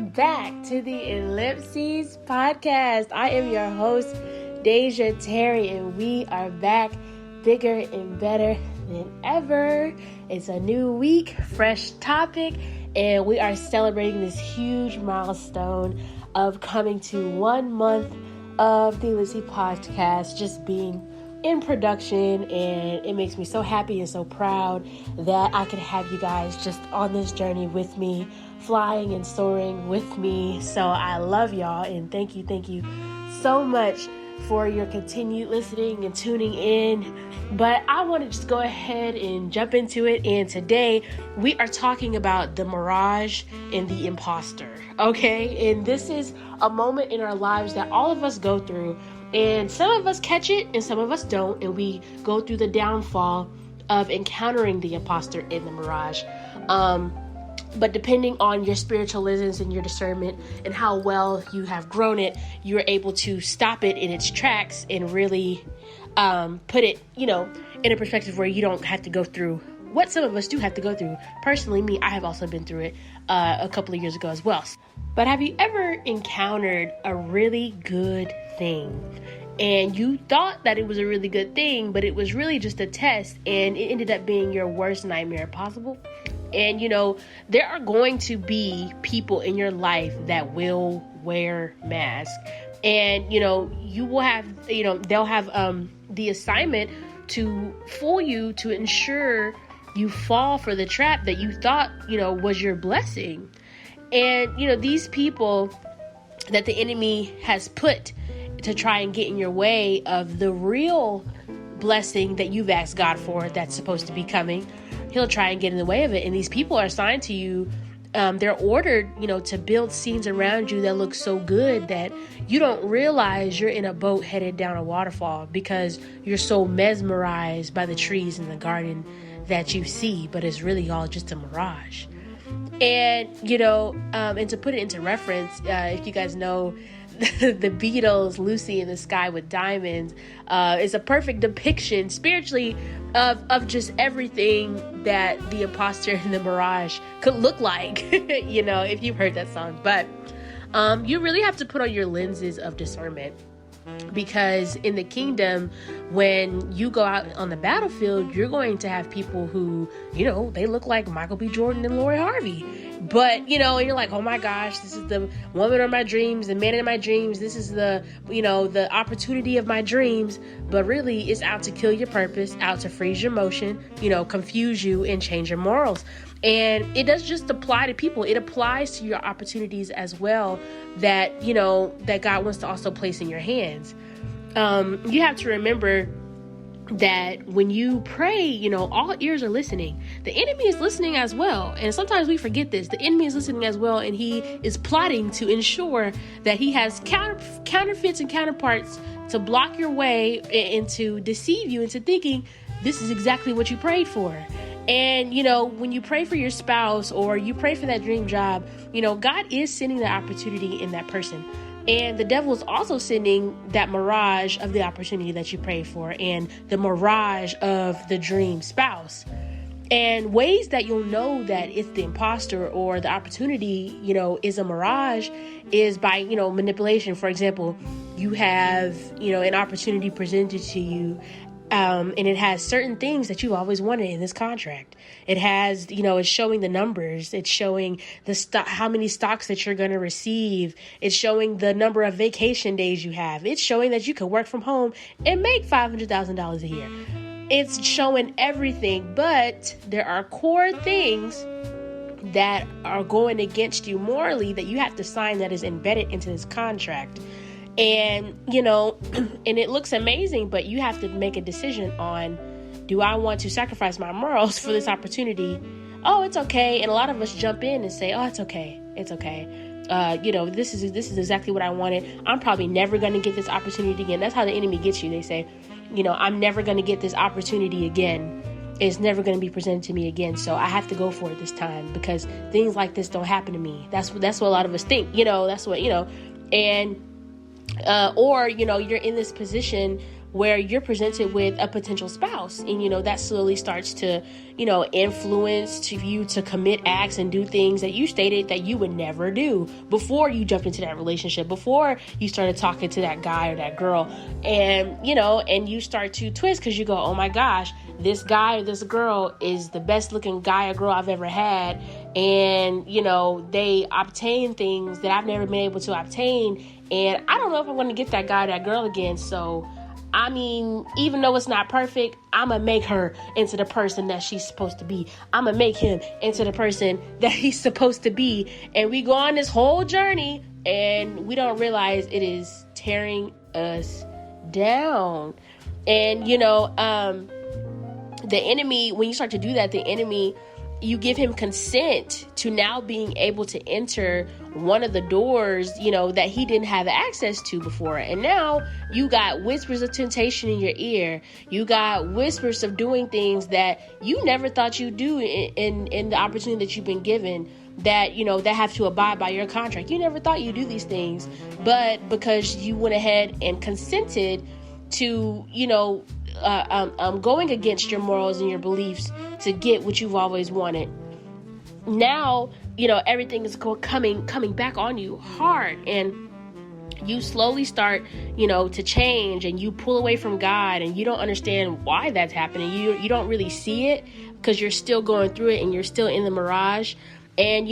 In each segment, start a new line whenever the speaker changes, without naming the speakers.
Welcome back to the Ellipsis podcast. I am your host, Deja Terry, and we are back bigger and better than ever. It's a new week, fresh topic, and we are celebrating this huge milestone of coming to 1 month of the Ellipsis podcast just being in production, and it makes me so happy and so proud that I can have you guys just on this journey with me, flying and soaring with me. So I love y'all, and thank you so much for your continued listening and tuning in. But I want to just go ahead and jump into it, and today we are talking about the Mirage and the Imposter, okay? And this is a moment in our lives that all of us go through, and some of us catch it and some of us don't, and we go through the downfall of encountering the imposter in the mirage. But depending on your spiritual lessons and your discernment and how well you have grown it, you're able to stop it in its tracks and really put it, in a perspective where you don't have to go through what some of us do have to go through. Personally, me, I have also been through it a couple of years ago as well. But have you ever encountered a really good thing and you thought that it was a really good thing, but it was really just a test, and it ended up being your worst nightmare possible? And, there are going to be people in your life that will wear masks, and, you will have, they'll have the assignment to fool you, to ensure you fall for the trap that you thought, was your blessing. And, these people that the enemy has put to try and get in your way of the real blessing that you've asked God for that's supposed to be coming, he'll try and get in the way of it. And these people are assigned to you. They're ordered, to build scenes around you that look so good that you don't realize you're in a boat headed down a waterfall because you're so mesmerized by the trees in the garden that you see, but it's really all just a mirage. And, and to put it into reference, if you guys know the Beatles' Lucy in the Sky with Diamonds, is a perfect depiction spiritually of just everything that the imposter and the mirage could look like, if you've heard that song. But you really have to put on your lenses of discernment. Because in the kingdom, when you go out on the battlefield, you're going to have people who, they look like Michael B. Jordan and Lori Harvey. But, and you're like, oh my gosh, this is the woman of my dreams, the man in my dreams. This is the, the opportunity of my dreams. But really, it's out to kill your purpose, out to freeze your motion, confuse you and change your morals. And it doesn't just apply to people. It applies to your opportunities as well that, that God wants to also place in your hands. You have to remember that when you pray, all ears are listening. The enemy is listening as well. And sometimes we forget this. The enemy is listening as well. And he is plotting to ensure that he has counterfeits and counterparts to block your way and to deceive you into thinking this is exactly what you prayed for. And, when you pray for your spouse or you pray for that dream job, God is sending that opportunity in that person. And the devil is also sending that mirage of the opportunity that you prayed for and the mirage of the dream spouse. And ways that you'll know that it's the imposter or the opportunity, is a mirage is by, manipulation. For example, you have, an opportunity presented to you. And it has certain things that you've always wanted in this contract. It has, it's showing the numbers. It's showing how many stocks that you're going to receive. It's showing the number of vacation days you have. It's showing that you can work from home and make $500,000 a year. It's showing everything, but there are core things that are going against you morally that you have to sign that is embedded into this contract. And, and it looks amazing, but you have to make a decision on, do I want to sacrifice my morals for this opportunity? Oh, it's okay. And a lot of us jump in and say, oh, it's okay. It's okay. This is exactly what I wanted. I'm probably never going to get this opportunity again. That's how the enemy gets you. They say, I'm never going to get this opportunity again. It's never going to be presented to me again. So I have to go for it this time because things like this don't happen to me. That's what a lot of us think, that's what, and Or, you're in this position where you're presented with a potential spouse, and, that slowly starts to, influence to you to commit acts and do things that you stated that you would never do before you jumped into that relationship, before you started talking to that guy or that girl. And, and you start to twist because you go, oh my gosh, this guy or this girl is the best looking guy or girl I've ever had. And, they obtain things that I've never been able to obtain. And I don't know if I'm going to get that guy or that girl again. So, even though it's not perfect, I'm going to make her into the person that she's supposed to be. I'm going to make him into the person that he's supposed to be. And we go on this whole journey and we don't realize it is tearing us down. And, the enemy, when you start to do that, the enemy, you give him consent to now being able to enter one of the doors, that he didn't have access to before. And now you got whispers of temptation in your ear. You got whispers of doing things that you never thought you'd do in the opportunity that you've been given, that, that have to abide by your contract. You never thought you'd do these things, but because you went ahead and consented to, going against your morals and your beliefs to get what you've always wanted. Now, everything is coming back on you hard, and you slowly start, to change, and you pull away from God, and you don't understand why that's happening. You don't really see it because you're still going through it and you're still in the mirage. And,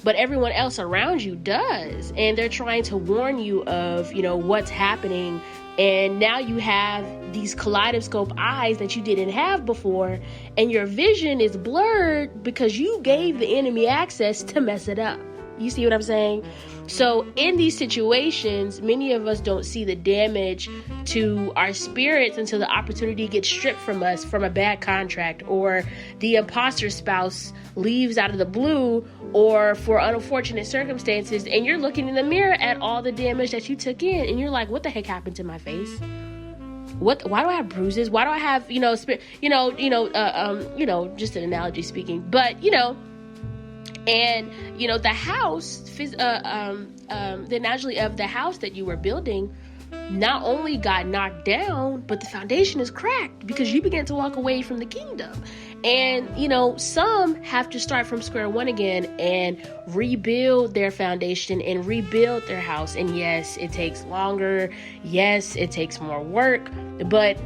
but everyone else around you does. And they're trying to warn you of, what's happening. And now you have these kaleidoscope eyes that you didn't have before. And your vision is blurred because you gave the enemy access to mess it up. You see what I'm saying? So in these situations, many of us don't see the damage to our spirits until the opportunity gets stripped from us from a bad contract, or the imposter spouse leaves out of the blue, or for unfortunate circumstances, and you're looking in the mirror at all the damage that you took in, and you're like, what the heck happened to my face? Why do I have bruises? Why do I have, just an analogy speaking, but, and, the house, the analogy of the house that you were building not only got knocked down, but the foundation is cracked because you began to walk away from the kingdom. And, some have to start from square one again and rebuild their foundation and rebuild their house. And yes, it takes longer. Yes, it takes more work. But,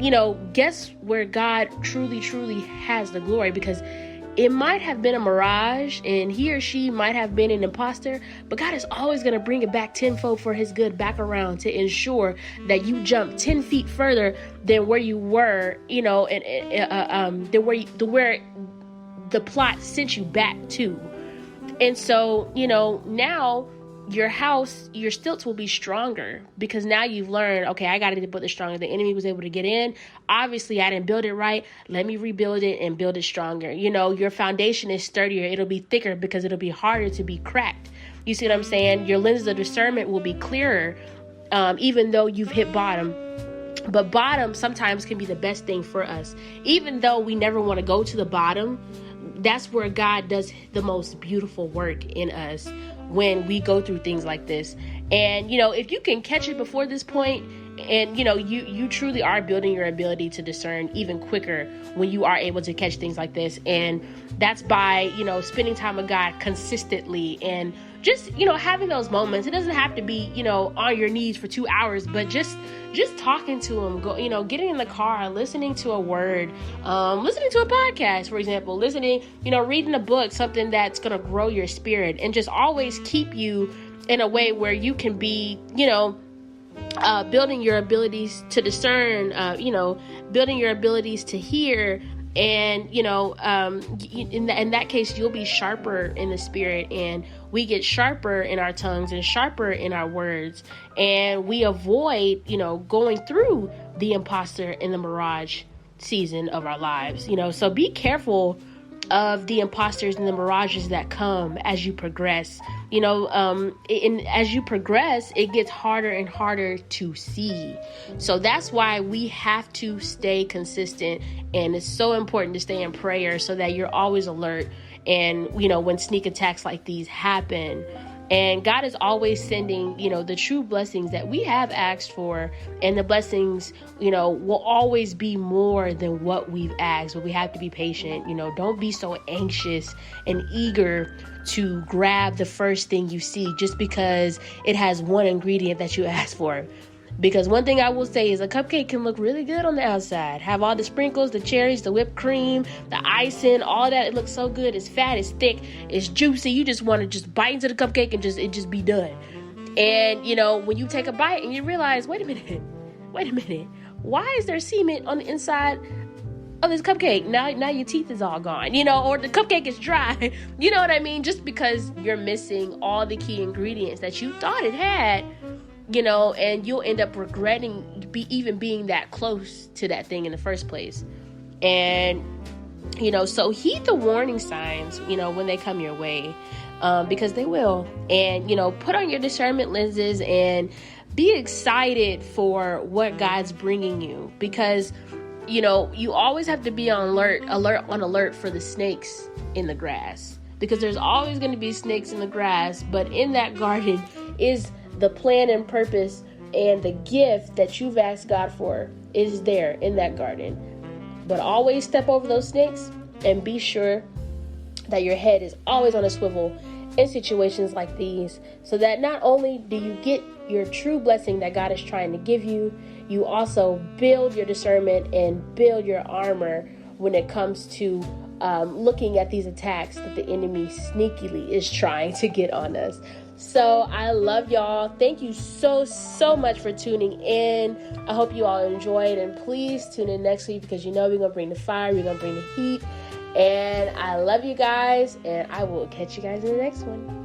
guess where God truly, truly has the glory? Because it might have been a mirage and he or she might have been an imposter, but God is always going to bring it back tenfold for his good back around to ensure that you jump 10 feet further than where you were, and where the plot sent you back to. And so, now your house, your stilts will be stronger because now you've learned, okay, I got to put it stronger. The enemy was able to get in. Obviously, I didn't build it right. Let me rebuild it and build it stronger. Your foundation is sturdier. It'll be thicker because it'll be harder to be cracked. You see what I'm saying? Your lenses of discernment will be clearer, even though you've hit bottom. But bottom sometimes can be the best thing for us. Even though we never want to go to the bottom, that's where God does the most beautiful work in us when we go through things like this. And, if you can catch it before this point, and, you truly are building your ability to discern even quicker when you are able to catch things like this. And that's by, spending time with God consistently and just, having those moments. It doesn't have to be, on your knees for 2 hours, but just talking to him, getting in the car, listening to a word, listening to a podcast, for example, listening, reading a book, something that's going to grow your spirit and just always keep you in a way where you can be, building your abilities to discern, building your abilities to hear. And, in that case, you'll be sharper in the spirit, and we get sharper in our tongues and sharper in our words. And we avoid, going through the imposter and the mirage season of our lives, so be careful of the imposters and the mirages that come as you progress. And as you progress, it gets harder and harder to see. So that's why we have to stay consistent, and it's so important to stay in prayer so that you're always alert. And when sneak attacks like these happen, And God is always sending, the true blessings that we have asked for. And the blessings, will always be more than what we've asked. But we have to be patient. Don't be so anxious and eager to grab the first thing you see just because it has one ingredient that you asked for. Because one thing I will say is a cupcake can look really good on the outside. Have all the sprinkles, the cherries, the whipped cream, the icing, all that. It looks so good. It's fat, it's thick, it's juicy. You just want to just bite into the cupcake and it just be done. And, when you take a bite and you realize, wait a minute. Why is there cement on the inside of this cupcake? Now your teeth is all gone, or the cupcake is dry. You know what I mean? Just because you're missing all the key ingredients that you thought it had. And you'll end up regretting even being that close to that thing in the first place. And, so heed the warning signs, when they come your way, because they will. And, put on your discernment lenses and be excited for what God's bringing you. Because, you always have to be on alert for the snakes in the grass. Because there's always going to be snakes in the grass. But in that garden is the plan and purpose, and the gift that you've asked God for is there in that garden. But always step over those snakes and be sure that your head is always on a swivel in situations like these, so that not only do you get your true blessing that God is trying to give you, you also build your discernment and build your armor when it comes to looking at these attacks that the enemy sneakily is trying to get on us. So I love y'all. Thank you so much for tuning in. I hope you all enjoyed, and please tune in next week because we're going to bring the fire, we're going to bring the heat, and I love you guys, and I will catch you guys in the next one.